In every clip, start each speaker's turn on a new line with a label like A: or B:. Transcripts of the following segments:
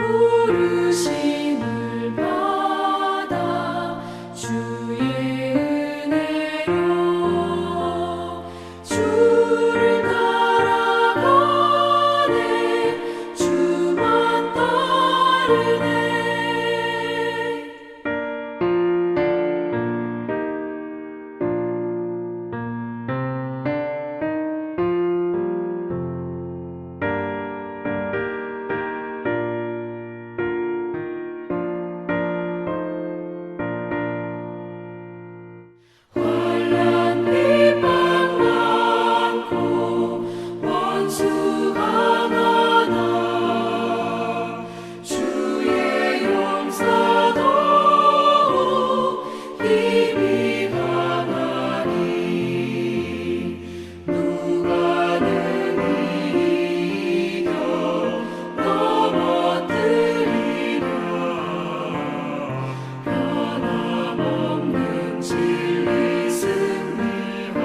A: 부르심을 받아 주의 은혜로 주를 따라가네 주만 따르네. 환난 비방 많고 원수 강하나 주의 용서도 힘이 강하니 누가 능히 이겨 넘어뜨리랴. 변함없는 진리 승리하리라.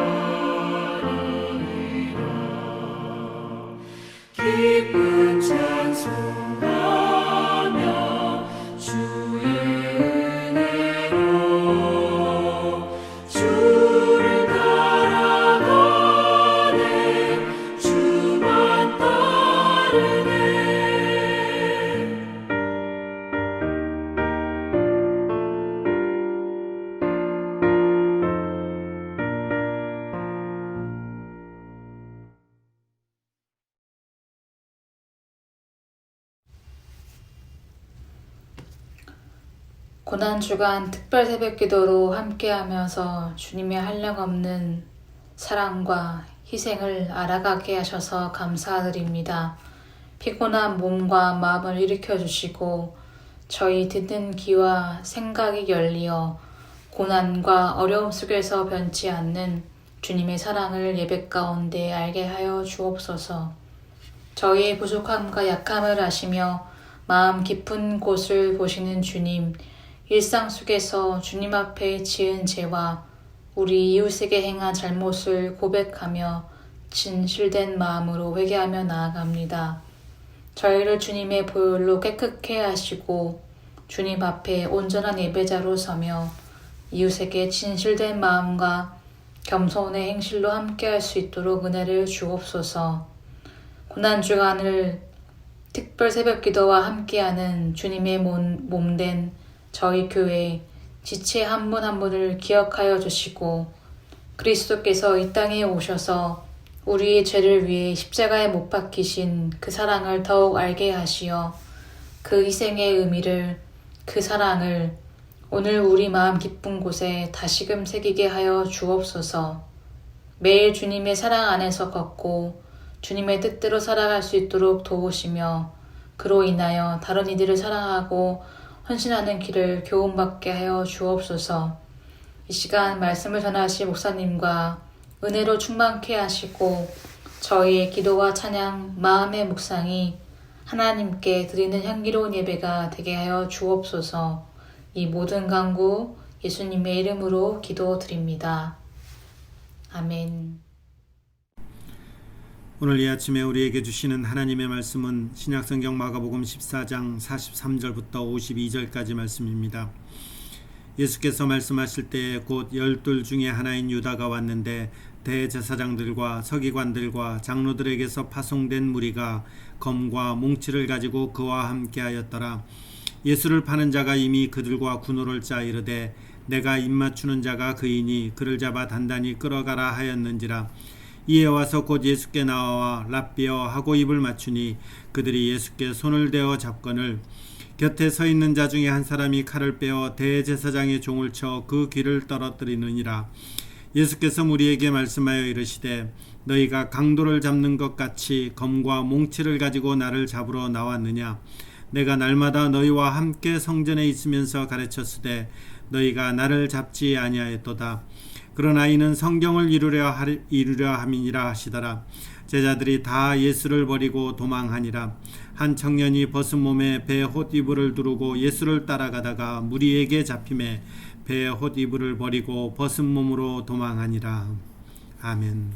A: 기쁜 찬송하며 주의 은혜로 주를 따라가네 주만 따르네. 고난주간 특별 새벽기도로 함께하면서 주님의 한량없는 사랑과 희생을 알아가게 하셔서 감사드립니다. 피곤한 몸과 마음을 일으켜주시고 저희 듣는 귀와 생각이 열리어 고난과 어려움 속에서 변치 않는 주님의 사랑을 예배 가운데 알게 하여 주옵소서. 저희의 부족함과 약함을 아시며 마음 깊은 곳을 보시는 주님, 일상 속에서 주님 앞에 지은 죄와 우리 이웃에게 행한 잘못을 고백하며 진실된 마음으로 회개하며 나아갑니다. 저희를 주님의 보혈로 깨끗게 하시고 주님 앞에 온전한 예배자로 서며 이웃에게 진실된 마음과 겸손의 행실로 함께할 수 있도록 은혜를 주옵소서. 고난주간을 특별 새벽기도와 함께하는 주님의 몸된 저희 교회 지체 한 분 한 분을 기억하여 주시고 그리스도께서 이 땅에 오셔서 우리의 죄를 위해 십자가에 못 박히신 그 사랑을 더욱 알게 하시어 그 희생의 의미를, 그 사랑을 오늘 우리 마음 깊은 곳에 다시금 새기게 하여 주옵소서. 매일 주님의 사랑 안에서 걷고 주님의 뜻대로 살아갈 수 있도록 도우시며 그로 인하여 다른 이들을 사랑하고 헌신하는 길을 교훈받게 하여 주옵소서. 이 시간 말씀을 전하실 목사님과 은혜로 충만케 하시고 저희의 기도와 찬양, 마음의 묵상이 하나님께 드리는 향기로운 예배가 되게 하여 주옵소서. 이 모든 간구 예수님의 이름으로 기도드립니다. 아멘.
B: 오늘 이 아침에 우리에게 주시는 하나님의 말씀은 신약성경 마가복음 14장 43절부터 52절까지 말씀입니다. 예수께서 말씀하실 때에 곧 12 중에 하나인 유다가 왔는데 대제사장들과 서기관들과 장로들에게서 파송된 무리가 검과 몽치를 가지고 그와 함께하였더라. 예수를 파는 자가 이미 그들과 군호를 짜 이르되 내가 입맞추는 자가 그이니 그를 잡아 단단히 끌어가라 하였는지라. 이에 와서 곧 예수께 나와 랍비여 하고 입을 맞추니 그들이 예수께 손을 대어 잡거늘 곁에 서 있는 자 중에 한 사람이 칼을 빼어 대제사장의 종을 쳐 그 귀를 떨어뜨리느니라. 예수께서 무리에게 말씀하여 이르시되 너희가 강도를 잡는 것 같이 검과 몽치를 가지고 나를 잡으러 나왔느냐. 내가 날마다 너희와 함께 성전에 있으면서 가르쳤으되 너희가 나를 잡지 아니하였도다. 그러나 이는 성경을 이루려 함이니라 하시더라. 제자들이 다 예수를 버리고 도망하니라. 한 청년이 벗은 몸에 배 홑이불을 두르고 예수를 따라가다가 무리에게 잡힘에 배 홑이불을 버리고 벗은 몸으로 도망하니라. 아멘.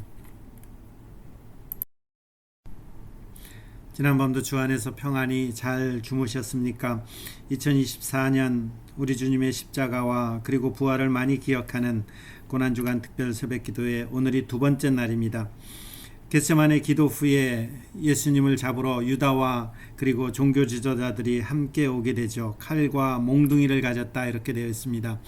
B: 지난밤도 주 안에서 평안히 잘 주무셨습니까? 2024년 우리 주님의 십자가와 그리고 부활을 많이 기억하는 고난주간 특별 새벽기도의 오늘이 두 번째 날입니다. 겟세마네 기도 후에 예수님을 잡으러 유다와 그리고 종교 지도자들이 함께 오게 되죠. 칼과 몽둥이를 가졌다 이렇게 되어 있습니다.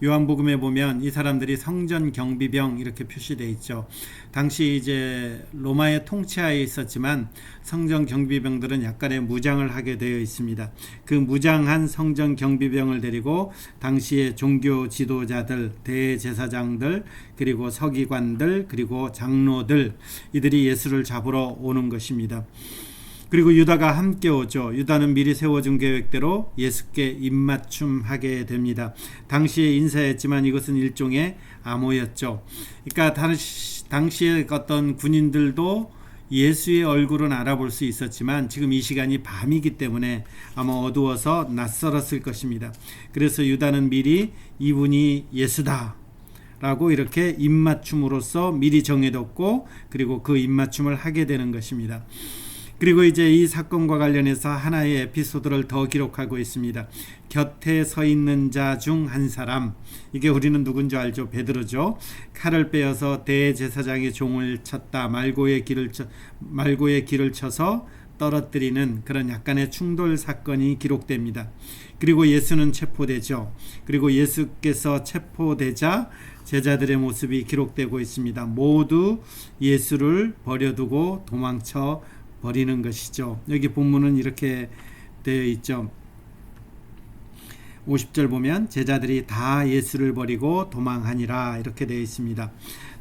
B: 요한복음에 보면 이 사람들이 성전 경비병 이렇게 표시되어 있죠. 당시 이제 로마의 통치하에 있었지만 성전 경비병들은 약간의 무장을 하게 되어 있습니다. 그 무장한 성전 경비병을 데리고 당시의 종교 지도자들, 대제사장들, 그리고 서기관들, 그리고 장로들 이들이 예수를 잡으러 오는 것입니다. 그리고 유다가 함께 오죠. 유다는 미리 세워준 계획대로 예수께 입맞춤하게 됩니다. 당시에 인사했지만 이것은 일종의 암호였죠. 그러니까 당시에 어떤 군인들도 예수의 얼굴은 알아볼 수 있었지만 지금 이 시간이 밤이기 때문에 아마 어두워서 낯설었을 것입니다. 그래서 유다는 미리 이분이 예수다 라고 이렇게 입맞춤으로써 미리 정해뒀고 그리고 그 입맞춤을 하게 되는 것입니다. 그리고 이제 이 사건과 관련해서 하나의 에피소드를 더 기록하고 있습니다. 곁에 서 있는 자 중 한 사람, 이게 우리는 누군지 알죠? 베드로죠. 칼을 빼어서 대제사장의 종을 쳤다. 말고의 길을 쳐서 떨어뜨리는 그런 약간의 충돌 사건이 기록됩니다. 그리고 예수는 체포되죠. 그리고 예수께서 체포되자 제자들의 모습이 기록되고 있습니다. 모두 예수를 버려두고 도망쳐 버리는 것이죠. 여기 본문은 이렇게 되어 있죠. 50절 보면 제자들이 다 예수를 버리고 도망하니라 이렇게 되어 있습니다.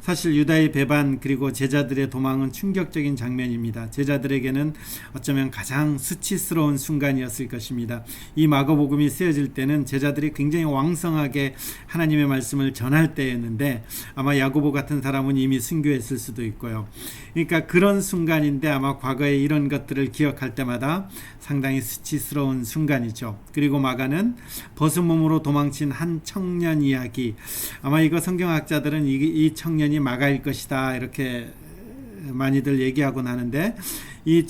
B: 사실 유다의 배반 그리고 제자들의 도망은 충격적인 장면입니다. 제자들에게는 어쩌면 가장 수치스러운 순간이었을 것입니다. 이 마가복음이 쓰여질 때는 제자들이 굉장히 왕성하게 하나님의 말씀을 전할 때였는데 아마 야고보 같은 사람은 이미 순교했을 수도 있고요. 그러니까 그런 순간인데 아마 과거에 이런 것들을 기억할 때마다 상당히 수치스러운 순간이죠. 그리고 마가는 벗은 몸으로 도망친 한 청년 이야기, 아마 이거 성경학자들은 이 청년이 마가일 것이다 이렇게 많이들 얘기하곤 하는데 이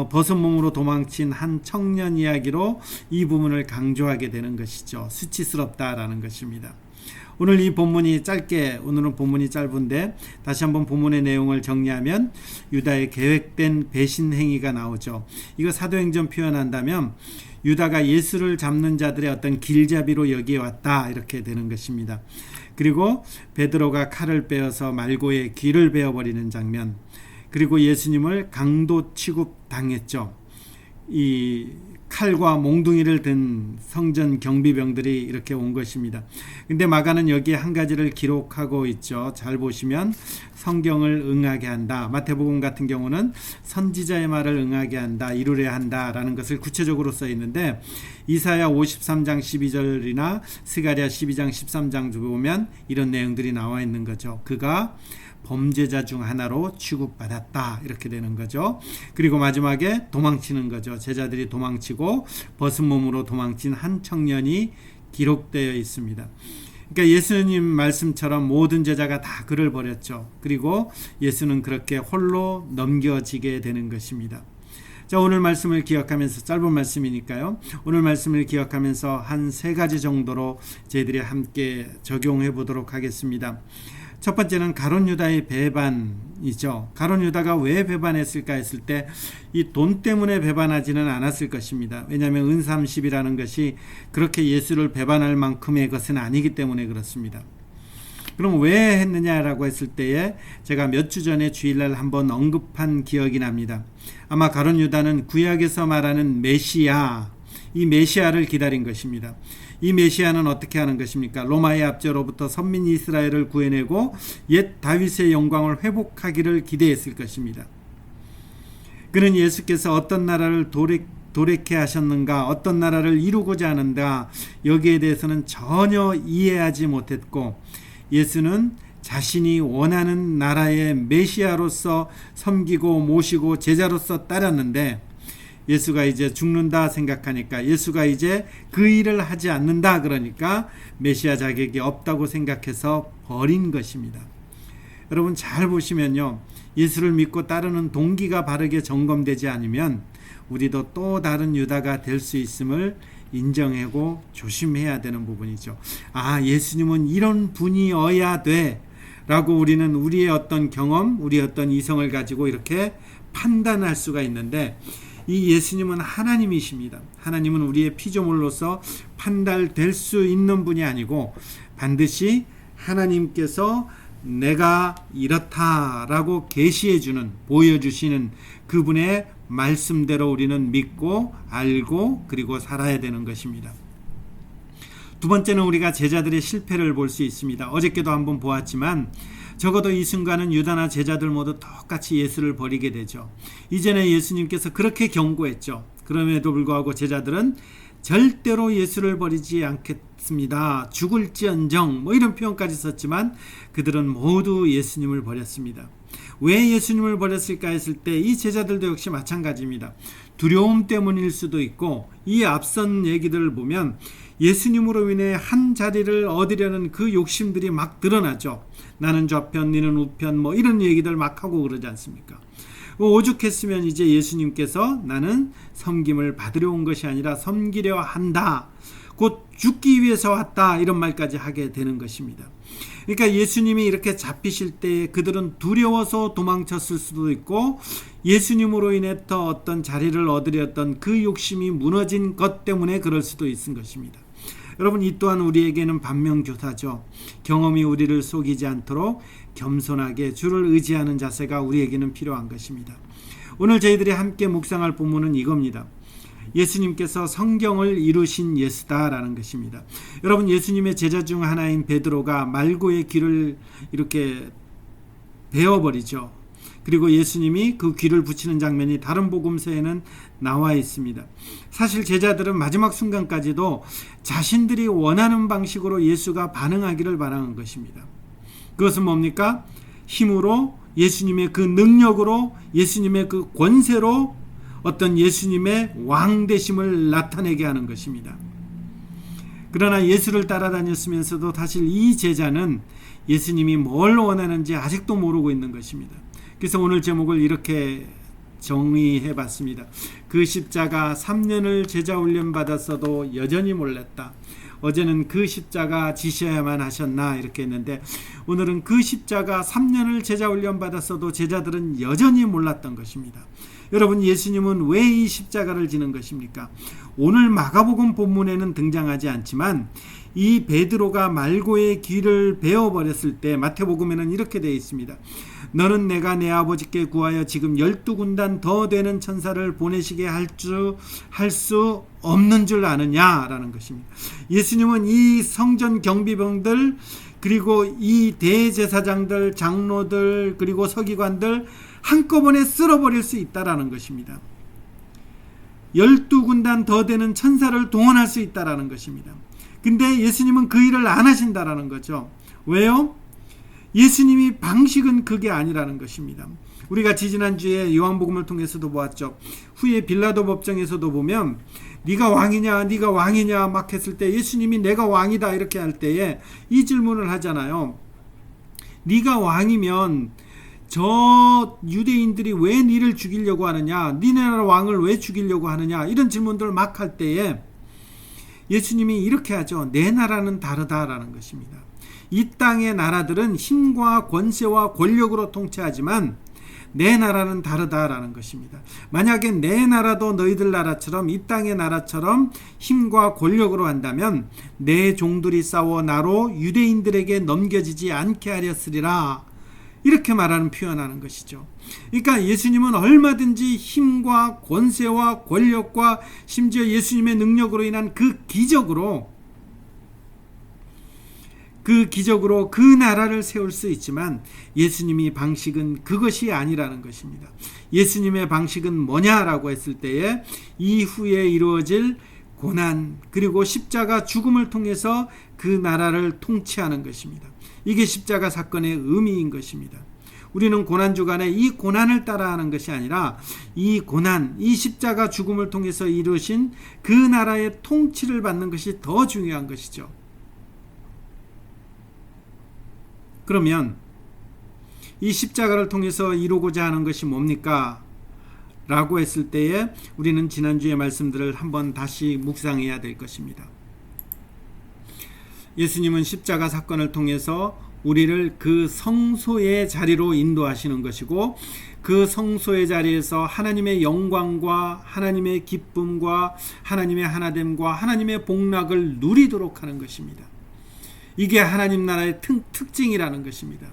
B: 벗은 몸으로 도망친 한 청년 이야기로 이 부분을 강조하게 되는 것이죠. 수치스럽다라는 것입니다. 오늘은 본문이 짧은데 다시 한번 본문의 내용을 정리하면 유다의 계획된 배신 행위가 나오죠. 이거 사도행전 표현한다면 유다가 예수를 잡는 자들의 어떤 길잡이로 여기에 왔다 이렇게 되는 것입니다. 그리고 베드로가 칼을 빼어서 말고의 귀를 베어버리는 장면, 그리고 예수님을 강도 취급당했죠. 이 칼과 몽둥이를 든 성전 경비병들이 이렇게 온 것입니다. 근데 마가는 여기에 한 가지를 기록하고 있죠. 잘 보시면 성경을 응하게 한다. 마태복음 같은 경우는 선지자의 말을 응하게 한다, 이루려 한다라는 것을 구체적으로 써 있는데 이사야 53장 12절이나 스가랴 12장 13장 보면 이런 내용들이 나와 있는 거죠. 그가 범죄자 중 하나로 취급받았다 이렇게 되는 거죠. 그리고 마지막에 도망치는 거죠. 제자들이 도망치고 벗은 몸으로 도망친 한 청년이 기록되어 있습니다. 그러니까 예수님 말씀처럼 모든 제자가 다 그를 버렸죠. 그리고 예수는 그렇게 홀로 넘겨지게 되는 것입니다. 자, 오늘 말씀을 기억하면서, 짧은 말씀이니까요, 오늘 말씀을 기억하면서 한 세 가지 정도로 저희들이 함께 적용해 보도록 하겠습니다. 첫 번째는 가룟 유다의 배반이죠. 가룟 유다가 왜 배반했을까 했을 때 이 돈 때문에 배반하지는 않았을 것입니다. 왜냐하면 은삼십이라는 것이 그렇게 예수를 배반할 만큼의 것은 아니기 때문에 그렇습니다. 그럼 왜 했느냐라고 했을 때에 제가 몇 주 전에 주일날 한번 언급한 기억이 납니다. 아마 가룟 유다는 구약에서 말하는 메시아, 이 메시아를 기다린 것입니다. 이 메시아는 어떻게 하는 것입니까? 로마의 압제로부터 선민 이스라엘을 구해내고 옛 다윗의 영광을 회복하기를 기대했을 것입니다. 그는 예수께서 어떤 나라를 도래케 하셨는가, 어떤 나라를 이루고자 하는가, 여기에 대해서는 전혀 이해하지 못했고 예수는 자신이 원하는 나라의 메시아로서 섬기고 모시고 제자로서 따랐는데 예수가 이제 죽는다 생각하니까, 예수가 이제 그 일을 하지 않는다 그러니까 메시아 자격이 없다고 생각해서 버린 것입니다. 여러분 잘 보시면요, 예수를 믿고 따르는 동기가 바르게 점검되지 않으면 우리도 또 다른 유다가 될 수 있음을 인정하고 조심해야 되는 부분이죠. 아, 예수님은 이런 분이어야 돼 라고 우리는 우리의 어떤 경험, 우리의 어떤 이성을 가지고 이렇게 판단할 수가 있는데, 이 예수님은 하나님이십니다. 하나님은 우리의 피조물로서 판단될 수 있는 분이 아니고 반드시 하나님께서 내가 이렇다라고 계시해 주는, 보여주시는 그분의 말씀대로 우리는 믿고 알고 그리고 살아야 되는 것입니다. 두 번째는 우리가 제자들의 실패를 볼 수 있습니다. 어저께도 한번 보았지만 적어도 이 순간은 유다나 제자들 모두 똑같이 예수를 버리게 되죠. 이전에 예수님께서 그렇게 경고했죠. 그럼에도 불구하고 제자들은 절대로 예수를 버리지 않겠습니다. 죽을지언정 이런 표현까지 썼지만 그들은 모두 예수님을 버렸습니다. 왜 예수님을 버렸을까 했을 때 이 제자들도 역시 마찬가지입니다. 두려움 때문일 수도 있고, 이 앞선 얘기들을 보면 예수님으로 인해 한 자리를 얻으려는 그 욕심들이 막 드러나죠. 나는 좌편, 너는 우편 이런 얘기들 막 하고 그러지 않습니까? 오죽했으면 이제 예수님께서 나는 섬김을 받으려 온 것이 아니라 섬기려 한다, 곧 죽기 위해서 왔다, 이런 말까지 하게 되는 것입니다. 그러니까 예수님이 이렇게 잡히실 때 그들은 두려워서 도망쳤을 수도 있고, 예수님으로 인해서 어떤 자리를 얻으려던 그 욕심이 무너진 것 때문에 그럴 수도 있은 것입니다. 여러분, 이 또한 우리에게는 반면교사죠. 경험이 우리를 속이지 않도록 겸손하게 주를 의지하는 자세가 우리에게는 필요한 것입니다. 오늘 저희들이 함께 묵상할 본문은 이겁니다. 예수님께서 성경을 이루신 예수다라는 것입니다. 여러분, 예수님의 제자 중 하나인 베드로가 말고의 귀를 이렇게 베어버리죠. 그리고 예수님이 그 귀를 붙이는 장면이 다른 복음서에는 나와 있습니다. 사실 제자들은 마지막 순간까지도 자신들이 원하는 방식으로 예수가 반응하기를 바라는 것입니다. 그것은 뭡니까? 힘으로, 예수님의 그 능력으로, 예수님의 그 권세로 어떤 예수님의 왕되심을 나타내게 하는 것입니다. 그러나 예수를 따라다녔으면서도 사실 이 제자는 예수님이 뭘 원하는지 아직도 모르고 있는 것입니다. 그래서 오늘 제목을 이렇게 정의해 봤습니다. 그 십자가 3년을 제자 훈련 받았어도 여전히 몰랐다. 어제는 그 십자가 지셔야만 하셨나 이렇게 했는데, 오늘은 그 십자가 3년을 제자 훈련 받았어도 제자들은 여전히 몰랐던 것입니다. 여러분, 예수님은 왜 이 십자가를 지는 것입니까? 오늘 마가복음 본문에는 등장하지 않지만 이 베드로가 말고의 귀를 베어버렸을 때 마태복음에는 이렇게 되어 있습니다. 너는 내가 내 아버지께 구하여 지금 12군단 더 되는 천사를 보내시게 할 수 없는 줄 아느냐라는 것입니다. 예수님은 이 성전 경비병들, 그리고 이 대제사장들, 장로들, 그리고 서기관들 한꺼번에 쓸어버릴 수 있다라는 것입니다. 12군단 더 되는 천사를 동원할 수 있다라는 것입니다. 근데 예수님은 그 일을 안 하신다라는 거죠. 왜요? 예수님이 방식은 그게 아니라는 것입니다. 우리가 지지난주에 요한복음을 통해서도 보았죠. 후에 빌라도 법정에서도 보면 네가 왕이냐 네가 왕이냐 막 했을 때 예수님이 내가 왕이다 이렇게 할 때에 이 질문을 하잖아요. 네가 왕이면 저 유대인들이 왜 네를 죽이려고 하느냐, 니네 나라 왕을 왜 죽이려고 하느냐, 이런 질문들을 막 할 때에 예수님이 이렇게 하죠. 내 나라는 다르다라는 것입니다. 이 땅의 나라들은 힘과 권세와 권력으로 통치하지만 내 나라는 다르다라는 것입니다. 만약에 내 나라도 너희들 나라처럼 이 땅의 나라처럼 힘과 권력으로 한다면 내 종들이 싸워 나로 유대인들에게 넘겨지지 않게 하렸으리라, 이렇게 말하는 표현하는 것이죠. 그러니까 예수님은 얼마든지 힘과 권세와 권력과 심지어 예수님의 능력으로 인한 그 기적으로 그 나라를 세울 수 있지만 예수님이 방식은 그것이 아니라는 것입니다. 예수님의 방식은 뭐냐라고 했을 때에 이후에 이루어질 고난, 그리고 십자가 죽음을 통해서 그 나라를 통치하는 것입니다. 이게 십자가 사건의 의미인 것입니다. 우리는 고난주간에 이 고난을 따라하는 것이 아니라 이 고난, 이 십자가 죽음을 통해서 이루신 그 나라의 통치를 받는 것이 더 중요한 것이죠. 그러면 이 십자가를 통해서 이루고자 하는 것이 뭡니까? 라고 했을 때에 우리는 지난주의 말씀들을 한번 다시 묵상해야 될 것입니다. 예수님은 십자가 사건을 통해서 우리를 그 성소의 자리로 인도하시는 것이고, 그 성소의 자리에서 하나님의 영광과 하나님의 기쁨과 하나님의 하나됨과 하나님의 복락을 누리도록 하는 것입니다. 이게 하나님 나라의 특징이라는 것입니다.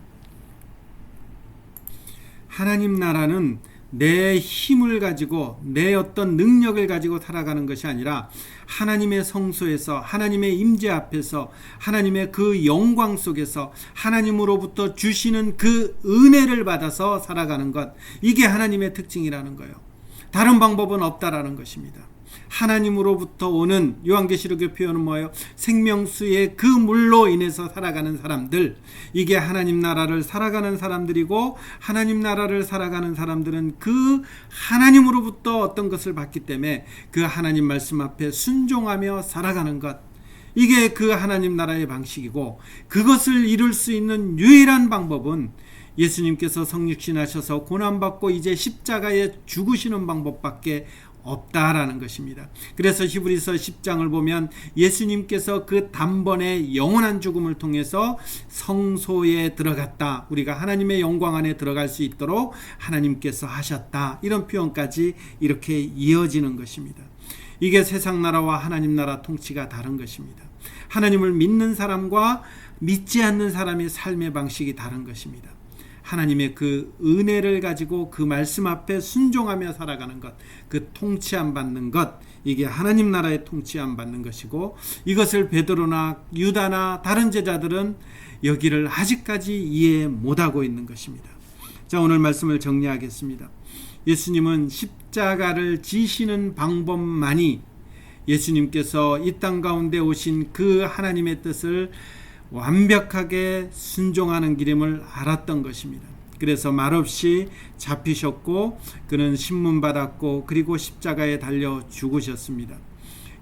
B: 하나님 나라는 내 힘을 가지고 내 어떤 능력을 가지고 살아가는 것이 아니라 하나님의 성소에서 하나님의 임재 앞에서 하나님의 그 영광 속에서 하나님으로부터 주시는 그 은혜를 받아서 살아가는 것, 이게 하나님의 특징이라는 거예요. 다른 방법은 없다라는 것입니다. 하나님으로부터 오는, 요한계시록의 표현은 뭐예요? 생명수의 그 물로 인해서 살아가는 사람들, 이게 하나님 나라를 살아가는 사람들이고, 하나님 나라를 살아가는 사람들은 그 하나님으로부터 어떤 것을 받기 때문에 그 하나님 말씀 앞에 순종하며 살아가는 것, 이게 그 하나님 나라의 방식이고, 그것을 이룰 수 있는 유일한 방법은 예수님께서 성육신하셔서 고난받고 이제 십자가에 죽으시는 방법밖에 없다라는 것입니다. 그래서 히브리서 10장을 보면 예수님께서 그 단번에 영원한 죽음을 통해서 성소에 들어갔다, 우리가 하나님의 영광 안에 들어갈 수 있도록 하나님께서 하셨다, 이런 표현까지 이렇게 이어지는 것입니다. 이게 세상 나라와 하나님 나라 통치가 다른 것입니다. 하나님을 믿는 사람과 믿지 않는 사람의 삶의 방식이 다른 것입니다. 하나님의 그 은혜를 가지고 그 말씀 앞에 순종하며 살아가는 것, 그 통치함 받는 것, 이게 하나님 나라의 통치함 받는 것이고, 이것을 베드로나 유다나 다른 제자들은 여기를 아직까지 이해 못하고 있는 것입니다. 자, 오늘 말씀을 정리하겠습니다. 예수님은 십자가를 지시는 방법만이 예수님께서 이 땅 가운데 오신 그 하나님의 뜻을 완벽하게 순종하는 길임을 알았던 것입니다. 그래서 말없이 잡히셨고, 그는 신문받았고, 그리고 십자가에 달려 죽으셨습니다.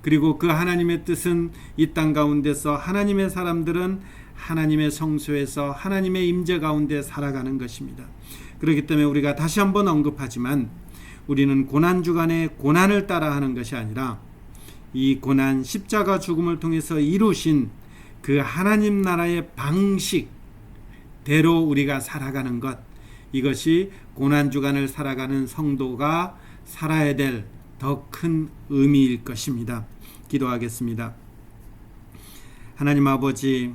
B: 그리고 그 하나님의 뜻은 이 땅 가운데서 하나님의 사람들은 하나님의 성소에서 하나님의 임재 가운데 살아가는 것입니다. 그렇기 때문에 우리가 다시 한번 언급하지만, 우리는 고난주간에 고난을 따라 하는 것이 아니라 이 고난, 십자가 죽음을 통해서 이루신 그 하나님 나라의 방식대로 우리가 살아가는 것, 이것이 고난주간을 살아가는 성도가 살아야 될 더 큰 의미일 것입니다. 기도하겠습니다. 하나님 아버지,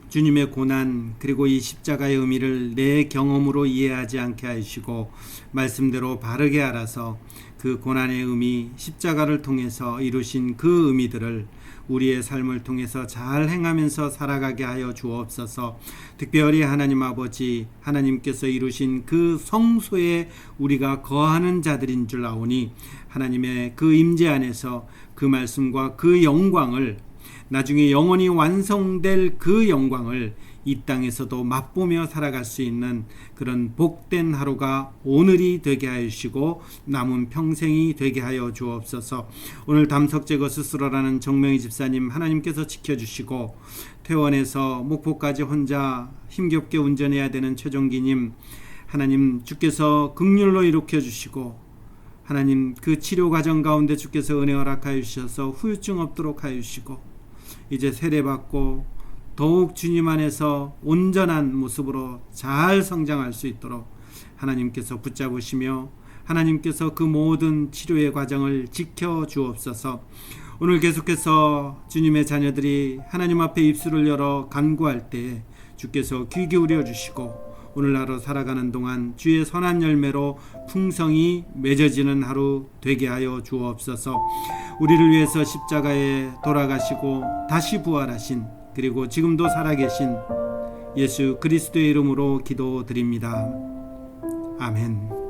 B: 주님의 고난 그리고 이 십자가의 의미를 내 경험으로 이해하지 않게 하시고 말씀대로 바르게 알아서 그 고난의 의미, 십자가를 통해서 이루신 그 의미들을 우리의 삶을 통해서 잘 행하면서 살아가게 하여 주옵소서. 특별히 하나님 아버지, 하나님께서 이루신 그 성소에 우리가 거하는 자들인 줄 아오니 하나님의 그 임재 안에서 그 말씀과 그 영광을, 나중에 영원히 완성될 그 영광을 이 땅에서도 맛보며 살아갈 수 있는 그런 복된 하루가 오늘이 되게 하여 주시고 남은 평생이 되게 하여 주옵소서. 오늘 담석제거 스스로라는 정명희 집사님 하나님께서 지켜주시고, 퇴원해서 목포까지 혼자 힘겹게 운전해야 되는 최종기님 하나님 주께서 긍휼로 일으켜 주시고, 하나님 그 치료 과정 가운데 주께서 은혜 허락하여 주셔서 후유증 없도록 하여 주시고, 이제 세례받고 더욱 주님 안에서 온전한 모습으로 잘 성장할 수 있도록 하나님께서 붙잡으시며 하나님께서 그 모든 치료의 과정을 지켜 주옵소서. 오늘 계속해서 주님의 자녀들이 하나님 앞에 입술을 열어 간구할 때에 주께서 귀 기울여 주시고, 오늘 하루 살아가는 동안 주의 선한 열매로 풍성이 맺어지는 하루 되게 하여 주옵소서. 우리를 위해서 십자가에 돌아가시고 다시 부활하신, 그리고 지금도 살아계신 예수 그리스도의 이름으로 기도드립니다. 아멘.